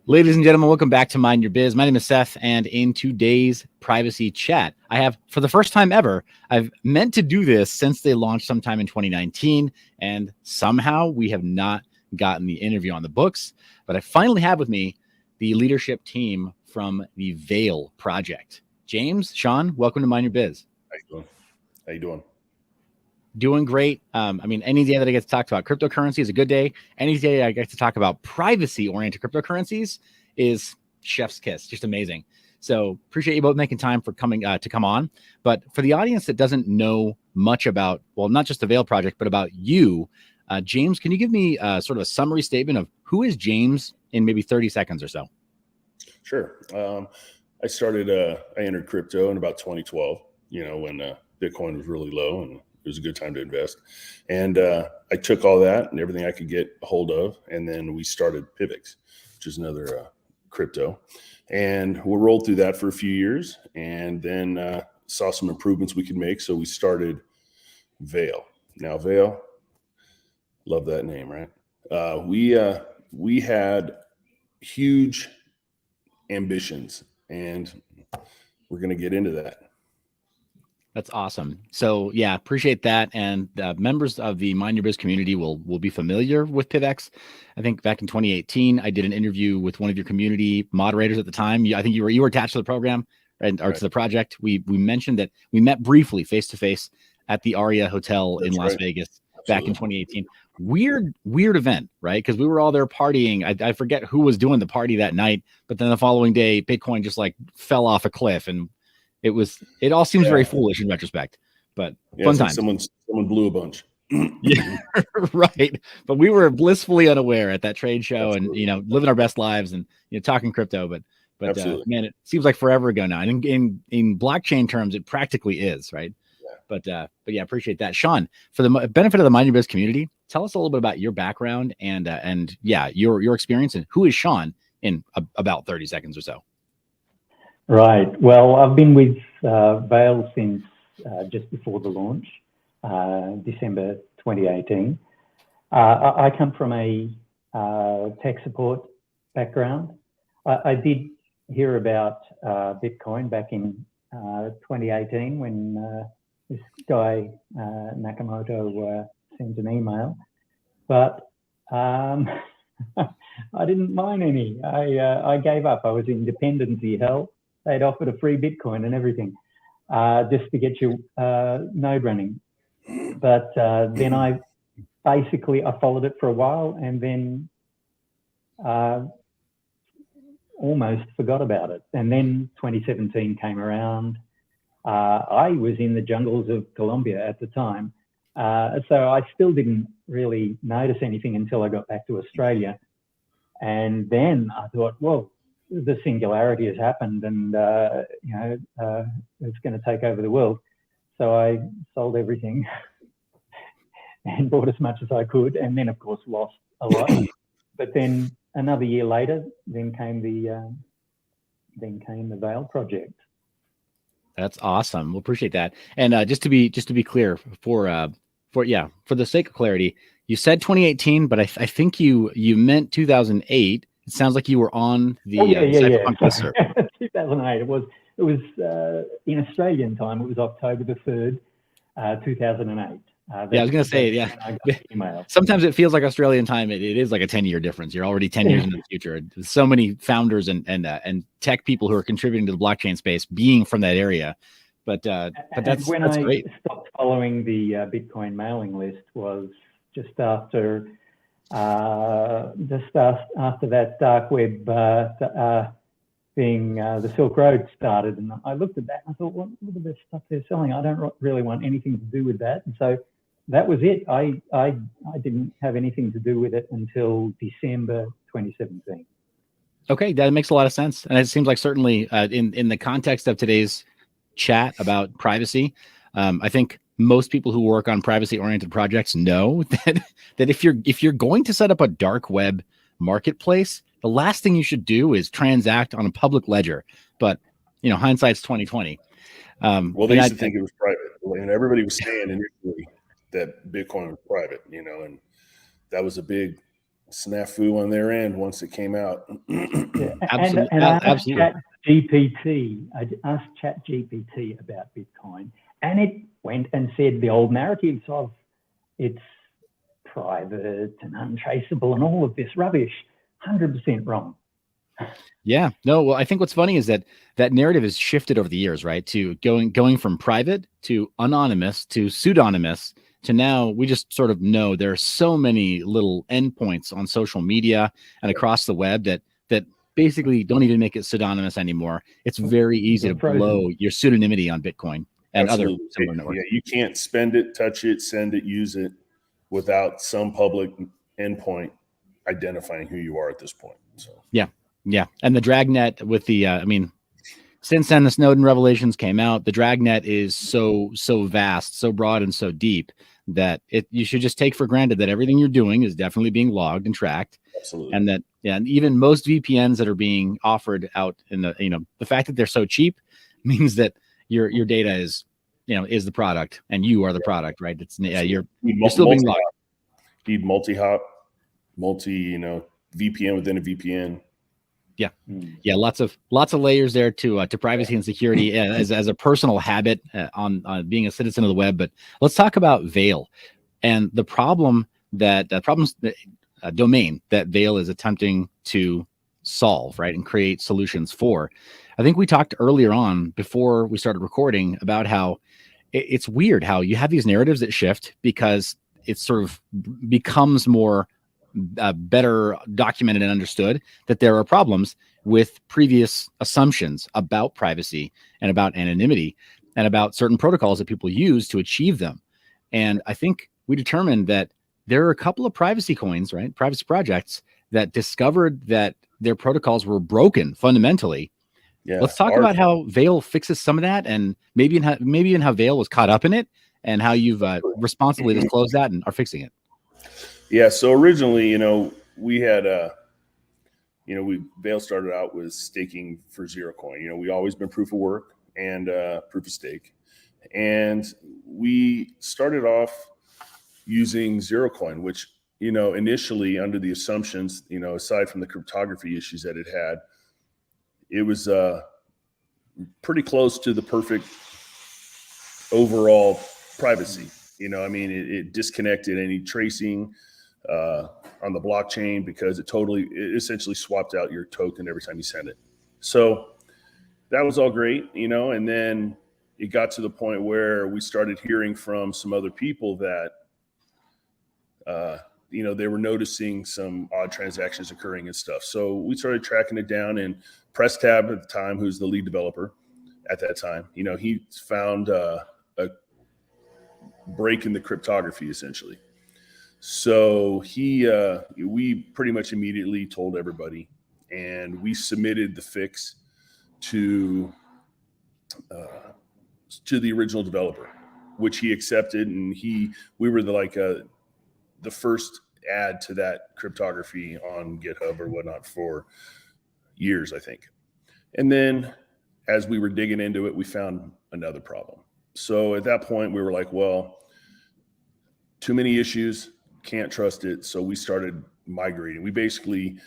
Ladies and gentlemen, welcome back to Mind Your Biz. My name is Seth, and in today's privacy chat, I have, for the first time ever, I've meant to do this since they launched sometime in 2019, and somehow we have not gotten the interview on the books, but I finally have with me the leadership team from the Veil project. James, Sean, welcome to Mind Your Biz. How you doing? How you doing? Doing great. Any day that I get to talk about cryptocurrency is a good day. Any day I get to talk about privacy-oriented cryptocurrencies is chef's kiss. Just amazing. So appreciate you both making time for coming to come on. But for the audience that doesn't know much about, well, not just the Veil project, but about you, James, can you give me sort of a summary statement of who is James in maybe 30 seconds or so? Sure. I entered crypto in about 2012, when Bitcoin was really low and it was a good time to invest. And I took all that and everything I could get a hold of. And then we started Pivx, which is another crypto. And we rolled through that for a few years and then saw some improvements we could make. So we started Veil. Now, Veil, love that name, right? We had huge ambitions and we're going to get into that. That's awesome. So yeah, appreciate that. And members of the Mind Your Biz community will be familiar with Pivx. I think back in 2018, I did an interview with one of your community moderators at the time. I think you were attached to the program or to the project. We mentioned that we met briefly face to face at the Aria Hotel in Las Vegas back in 2018. Weird event, right? Because we were all there partying. I forget who was doing the party that night, but then the following day, Bitcoin just like fell off a cliff and it all seems very foolish in retrospect, but fun time. Someone blew a bunch. Yeah, right. But we were blissfully unaware at that trade show. Absolutely. And, living our best lives and, talking crypto, but man, it seems like forever ago now. And in blockchain terms, it practically is, right? Yeah. But yeah, appreciate that. Sean, for the benefit of the Mind Your Biz community, tell us a little bit about your background and your experience and who is Sean in about 30 seconds or so. Right. Well, I've been with Veil since just before the launch, December 2018. I come from a tech support background. I did hear about Bitcoin back in 2018 when this guy, Nakamoto, sent an email. But I didn't mine any. I gave up. I was in dependency hell. They'd offered a free Bitcoin and everything just to get your node running. But then I followed it for a while and then almost forgot about it. And then 2017 came around. I was in the jungles of Colombia at the time. So I still didn't really notice anything until I got back to Australia. And then I thought, well, the singularity has happened and, it's going to take over the world. So I sold everything and bought as much as I could. And then, of course, lost a lot. But then another year later, then came the Veil project. That's awesome. We'll appreciate that. And just to be clear, for the sake of clarity, you said 2018, but I think you meant 2008. It sounds like you were on the Cyberpunk Twister. 2008. It was in Australian time. It was October the 3rd, 2008. I was going to say, sometimes it feels like Australian time. It is like a 10-year difference. You're already 10 years into the future. There's so many founders and tech people who are contributing to the blockchain space being from that area. But that's when I great. Stopped following the Bitcoin mailing list was just after that dark web thing, the Silk Road started, and I looked at that and I thought, what are the stuff they're selling? I don't really want anything to do with that. And so that was it. I didn't have anything to do with it until December 2017. Okay, that makes a lot of sense. And it seems like certainly in the context of today's chat about privacy, I think most people who work on privacy-oriented projects know that if you're going to set up a dark web marketplace, the last thing you should do is transact on a public ledger. But hindsight's 2020. Well, they used to think it was private, and everybody was saying initially that Bitcoin was private, and that was a big snafu on their end once it came out. Yeah. Absolutely. And I asked Absolutely. ChatGPT, I asked ChatGPT about Bitcoin, and it went and said the old narratives of it's private and untraceable and all of this rubbish, 100% wrong. Yeah, no, well, I think what's funny is that that narrative has shifted over the years, right? To going from private to anonymous to pseudonymous to now we just sort of know there are so many little endpoints on social media and across the web that basically don't even make it pseudonymous anymore. It's very easy to blow your pseudonymity on Bitcoin and Absolutely. other similar networks. Yeah, you can't spend it, touch it, send it, use it without some public endpoint identifying who you are at this point. So Yeah, and the Dragnet with the, I mean, since then the Snowden revelations came out, the Dragnet is so vast, so broad, and so deep that you should just take for granted that everything you're doing is definitely being logged and tracked, absolutely. and that and even most VPNs that are being offered out in the the fact that they're so cheap means that your data is is the product and you are the product, right? It's you're still being logged. Need multi-hop, VPN within a VPN. Yeah, lots of layers there to privacy and security as a personal habit on being a citizen of the web. But let's talk about Veil and the problem domain that Veil is attempting to solve, right, and create solutions for. I think we talked earlier on before we started recording about how it's weird how you have these narratives that shift because it sort of becomes more better documented and understood that there are problems with previous assumptions about privacy and about anonymity and about certain protocols that people use to achieve them. And I think we determined that there are a couple of privacy coins, right? Privacy projects that discovered that their protocols were broken fundamentally. Yeah. Let's talk about how Veil fixes some of that and maybe even how Veil was caught up in it and how you've responsibly disclosed that and are fixing it. Yeah. So originally, we had, Veil started out with staking for zero coin. We always been proof of work and proof of stake. And we started off using zero coin, which, initially under the assumptions, aside from the cryptography issues that it had, it was pretty close to the perfect overall privacy. It disconnected any tracing on the blockchain because it essentially swapped out your token every time you send it. So that was all great, and then it got to the point where we started hearing from some other people that, they were noticing some odd transactions occurring and stuff. So we started tracking it down, and Press Tab at the time, who's the lead developer at that time, he found a break in the cryptography essentially. So we pretty much immediately told everybody, and we submitted the fix to the original developer, which he accepted, and we were the first add to that cryptography on GitHub or whatnot for years, I think. And then as we were digging into it, we found another problem. So at that point, we were like, well, too many issues, can't trust it. So we started migrating. We basically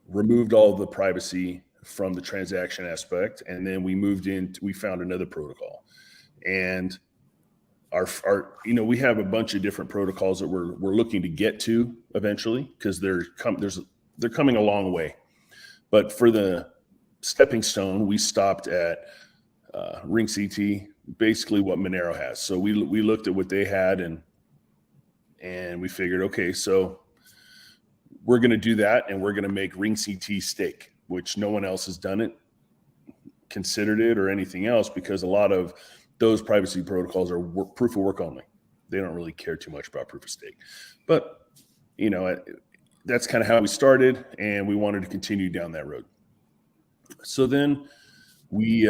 removed all the privacy from the transaction aspect, and then we found another protocol. And we have a bunch of different protocols that we're looking to get to eventually because they're coming a long way. But for the stepping stone, we stopped at RingCT, basically what Monero has. So we looked at what they had and we figured, okay, so we're going to do that, and we're going to make RingCT stake, which no one else has done it, considered it, or anything else, because a lot of those privacy protocols are proof of work only. They don't really care too much about proof of stake. But, that's kind of how we started, and we wanted to continue down that road. So then we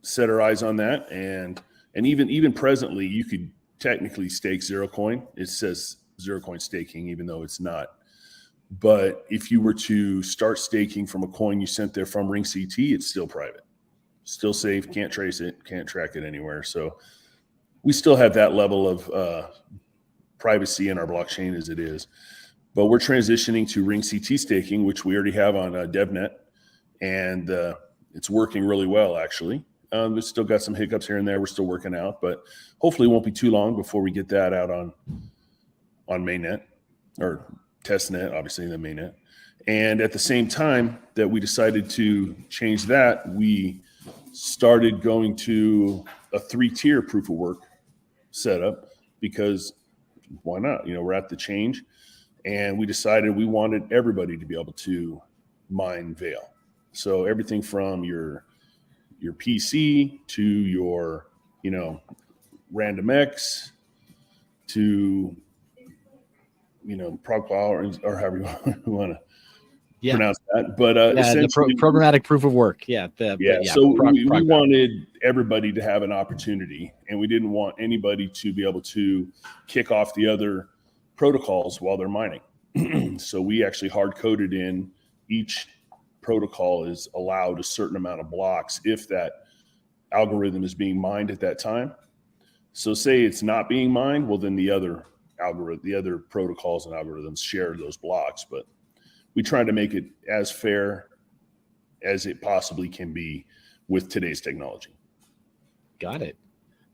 set our eyes on that, and even presently, you could technically stake zero coin. It says zero coin staking, even though it's not. But if you were to start staking from a coin you sent there from RingCT, it's still private, still safe, can't trace it, can't track it anywhere. So we still have that level of privacy in our blockchain as it is. but we're transitioning to ring CT staking, which we already have on DevNet, and it's working really well, actually. We've still got some hiccups here and there we're still working out, but hopefully it won't be too long before we get that out on mainnet, or testnet, obviously the mainnet. And at the same time that we decided to change that, we started going to a 3-tier proof of work setup, because why not? You know, we're at the change, and we decided we wanted everybody to be able to mine Veil. So everything from your PC to your, you know, RandomX to, you know, ProgPower, or however you want to pronounce that. But essentially, the programmatic proof of work. So we wanted everybody to have an opportunity, and we didn't want anybody to be able to kick off the other protocols while they're mining. So we actually hard coded in each protocol is allowed a certain amount of blocks if that algorithm is being mined at that time. So say it's not being mined, well, then the other protocols and algorithms share those blocks. But we try to make it as fair as it possibly can be with today's technology. Got it.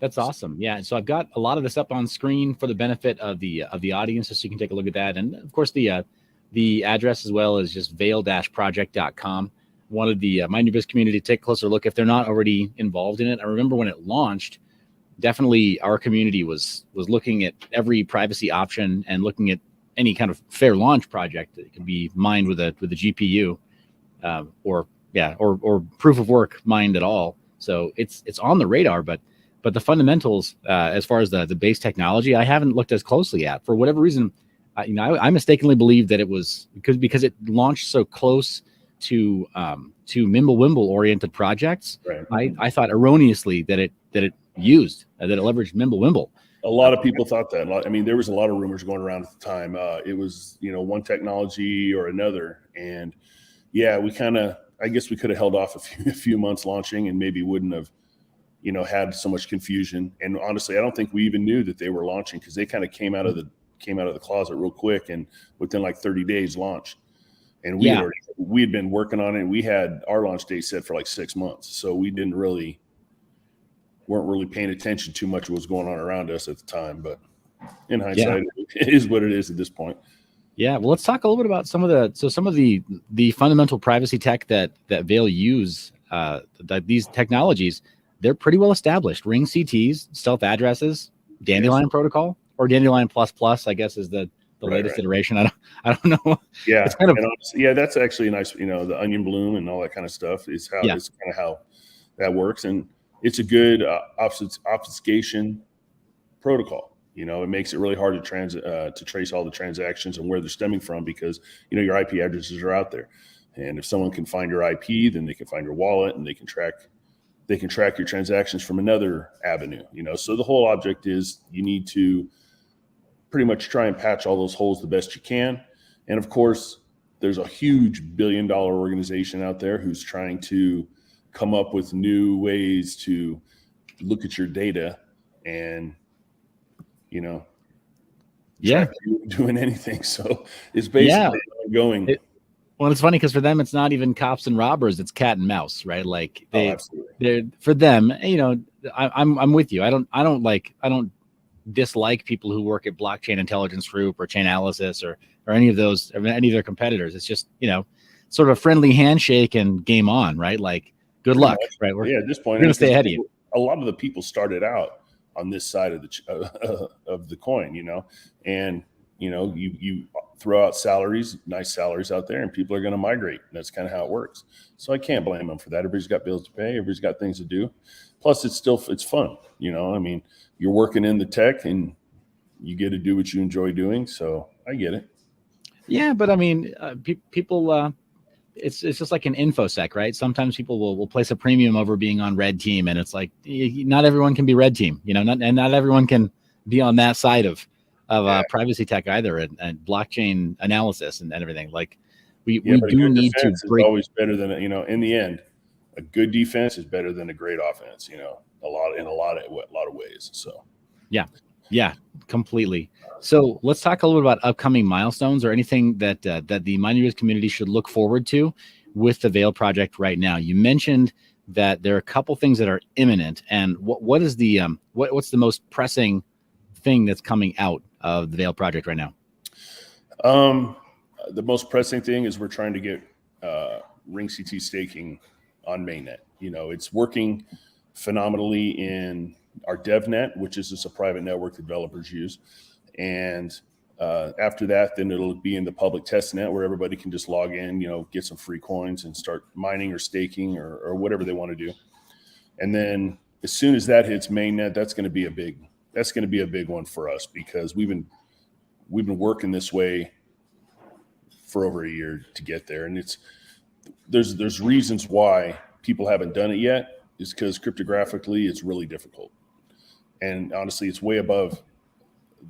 That's awesome. Yeah. So I've got a lot of this up on screen for the benefit of the audience, so you can take a look at that. And of course, the address as well is just veil-project.com. Wanted the Mind Your Biz community to take a closer look if they're not already involved in it. I remember when it launched, definitely our community was looking at every privacy option and looking at any kind of fair launch project that could be mined with a GPU, or proof of work mined at all. So it's on the radar, but the fundamentals, as far as the base technology, I haven't looked as closely at. For whatever reason, I mistakenly believed that it was because it launched so close to Mimblewimble oriented projects. Right. I thought erroneously that it leveraged Mimblewimble. A lot of people thought that. I mean, there was a lot of rumors going around at the time. It was, one technology or another, and yeah, I guess we could have held off a few months launching, and maybe wouldn't have, had so much confusion. And honestly, I don't think we even knew that they were launching, because they kind of came out of the closet real quick, and within like 30 days launched. And we had been working on it, and we had our launch date set for like 6 months. So we weren't really paying attention too much to what was going on around us at the time. But in hindsight, it is what it is at this point. Yeah. Well, let's talk a little bit about some of the fundamental privacy tech that Veil use. These technologies, they're pretty well established. Ring CTs, stealth addresses, Dandelion protocol, or Dandelion plus, I guess, is the latest iteration. I don't know. Yeah. It's kind of, that's actually a nice, the onion bloom and all that kind of stuff is how it's kind of how that works. And it's a good obfuscation protocol. It makes it really hard to trace all the transactions and where they're stemming from, because your IP addresses are out there, and if someone can find your IP, then they can find your wallet, and they can track your transactions from another avenue. So the whole object is you need to pretty much try and patch all those holes the best you can. And of course, there's a huge billion-dollar organization out there who's trying to come up with new ways to look at your data and, doing anything. So it's basically ongoing. Well, it's funny because for them, it's not even cops and robbers; it's cat and mouse, right? Like they're for them. I'm with you. I don't dislike people who work at Blockchain Intelligence Group or Chainalysis or any of their competitors. It's just sort of a friendly handshake and game on, right? Like good luck, right? At this point, we're gonna stay ahead of you. A lot of the people started out on this side of the coin, and you throw out salaries, nice salaries out there, and people are going to migrate. That's kind of how it works. So I can't blame them for that. Everybody's got bills to pay. Everybody's got things to do. Plus, it's fun. I mean, you're working in the tech, and you get to do what you enjoy doing. So I get it. Yeah, but I mean, people. It's just like an infosec, right? Sometimes people will place a premium over being on red team, and it's like not everyone can be red team, not everyone can be on that side of privacy tech either, and blockchain analysis and everything. Like we do need to break. Always better than in the end, a good defense is better than a great offense. In a lot of ways. So yeah. Yeah, completely. So let's talk a little bit about upcoming milestones or anything that that the Mind Your Biz community should look forward to with the Veil project right now. You mentioned that there are a couple things that are imminent, and what is the what's the most pressing thing that's coming out of the Veil project right now? The most pressing thing is we're trying to get Ring CT staking on mainnet. It's working phenomenally in our DevNet, which is just a private network developers use. And after that, then it'll be in the public test net where everybody can just log in, get some free coins and start mining or staking or whatever they want to do. And then as soon as that hits mainnet, that's going to be a big one for us, because we've been working this way for over a year to get there. And there's reasons why people haven't done it yet, is because cryptographically it's really difficult. And honestly, it's way above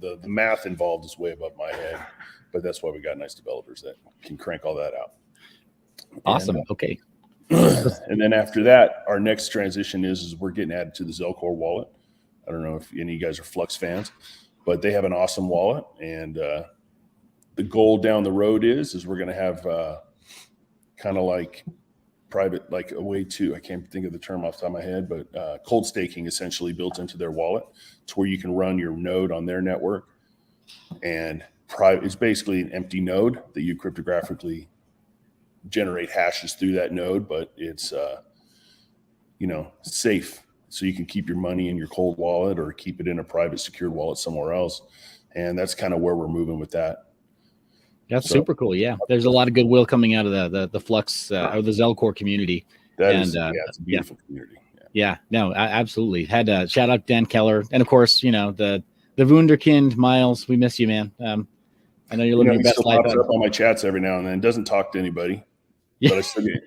the math involved is way above my head, but that's why we got nice developers that can crank all that out. Awesome. Okay. And then after that, our next transition is we're getting added to the Zelcore wallet. I don't know if any of you guys are Flux fans, but they have an awesome wallet. And the goal down the road is we're going to have kind of like private, like a way to, I can't think of the term off the top of my head, but cold staking essentially built into their wallet. It's where you can run your node on their network, and it's basically an empty node that you cryptographically generate hashes through that node, but it's safe, so you can keep your money in your cold wallet or keep it in a private secured wallet somewhere else. And that's kind of where we're moving with that. That's super cool. Yeah, there's a lot of goodwill coming out of the Flux or the Zelcore community. It's a beautiful community. Yeah, no, absolutely. Had to shout out Dan Keller, and of course, the Wunderkind Miles. We miss you, man. I know you're living your best still life. Pops up on my chats every now and then. Doesn't talk to anybody, yeah. But I still get,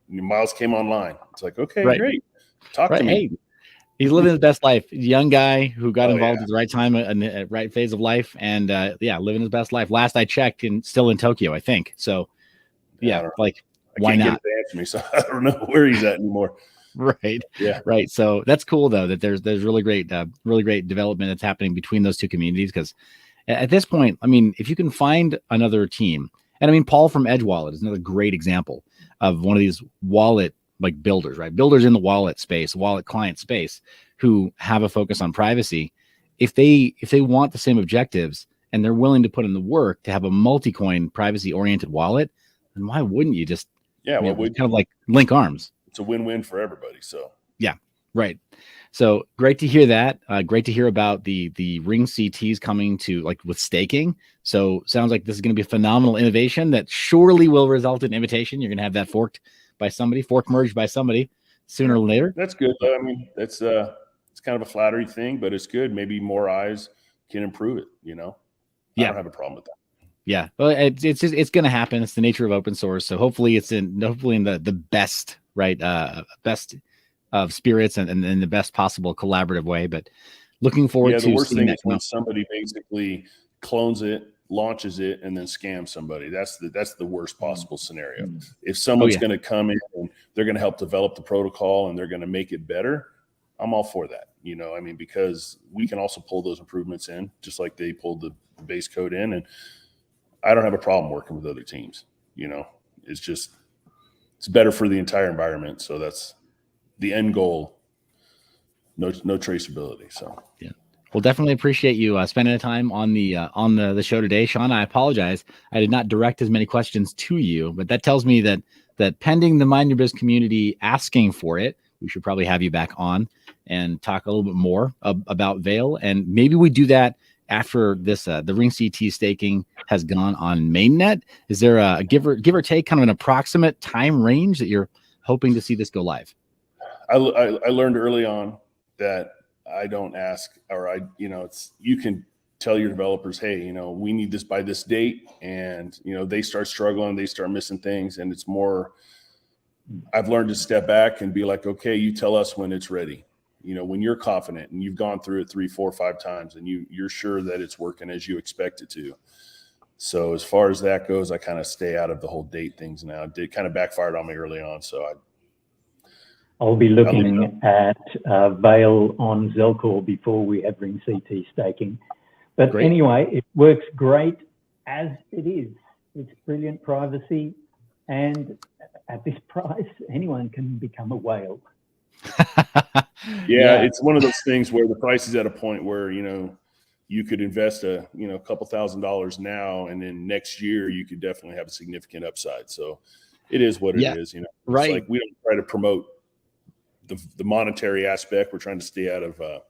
Miles came online. It's like, okay, great. Talk to me. Hey, he's living his best life. Young guy who got involved at the right time and the right phase of life, and living his best life. Last I checked, still in Tokyo, I think. So, why not? Get to answer me, so I don't know where he's at anymore. Right. Yeah. Right. So that's cool though, that there's really great development that's happening between those two communities. Because at this point, I mean, if you can find another team, and I mean, Paul from Edge Wallet is another great example of one of these wallet like builders, right? Builders in the wallet space, wallet client space, who have a focus on privacy. If they want the same objectives and they're willing to put in the work to have a multi-coin privacy oriented wallet, then why wouldn't you just kind of like link arms? It's a win-win for everybody. So yeah, right. So great to hear that. Great to hear about the Ring CTs coming to like with staking. So sounds like this is going to be a phenomenal innovation that surely will result in invitation. You're going to have that fork merged by somebody sooner or later. That's good. I mean, it's kind of a flattery thing, but it's good. Maybe more eyes can improve it. I don't have a problem with that. Yeah, well, it's going to happen. It's the nature of open source. So hopefully it's in the best, right? Best of spirits and in the best possible collaborative way. But looking forward to the worst seeing thing that is when somebody basically clones it, launches it, and then scams somebody. That's the worst possible scenario. If someone's going to come in and they're going to help develop the protocol and they're going to make it better, I'm all for that. Because we can also pull those improvements in, just like they pulled the base code in, and I don't have a problem working with other teams. It's better for the entire environment. So that's the end goal. No traceability. So yeah, well, definitely appreciate you spending the time on the show today, Sean. I apologize, I did not direct as many questions to you, but that tells me that pending the Mind Your Biz community asking for it, we should probably have you back on and talk a little bit more about Veil, and maybe we do that after this the Ring CT staking has gone on mainnet. Is there a give or take kind of an approximate time range that you're hoping to see this go live? I learned early on that I don't ask, or you can tell your developers, hey, we need this by this date, and they start struggling, they start missing things, and it's more. I've learned to step back and be like, okay, you tell us when it's ready. When you're confident and you've gone through it 3, 4, 5 times, and you're sure that it's working as you expect it to. So as far as that goes, I kind of stay out of the whole date things now. It kind of backfired on me early on, so I'll be looking at Vail on Zelcor before we have ring CT staking. But Great. anyway, it works great as it is. It's brilliant privacy, and at this price, anyone can become a whale. Yeah, it's one of those things where the price is at a point where, you know, you could invest a couple $1,000s now, and then next year you could definitely have a significant upside. So it is what it is, you know. It's right. like we don't try to promote the monetary aspect. We're trying to stay out of the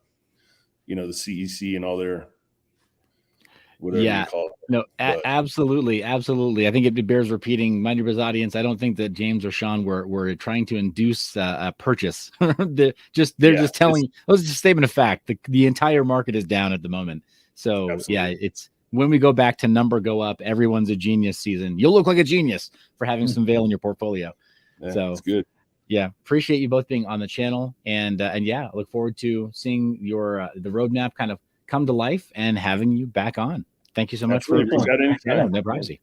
CEC and all their whatever you call it. No, absolutely. I think it bears repeating. Mind Your Biz audience, I don't think that James or Sean were trying to induce a purchase. they're just telling. Let's just statement of fact. The entire market is down at the moment. So absolutely. It's when we go back to number go up, everyone's a genius season. You'll look like a genius for having some Vail in your portfolio. Yeah, so that's good. Yeah, appreciate you both being on the channel, and look forward to seeing your the roadmap kind of come to life and having you back on. Thank you so much for no privacy.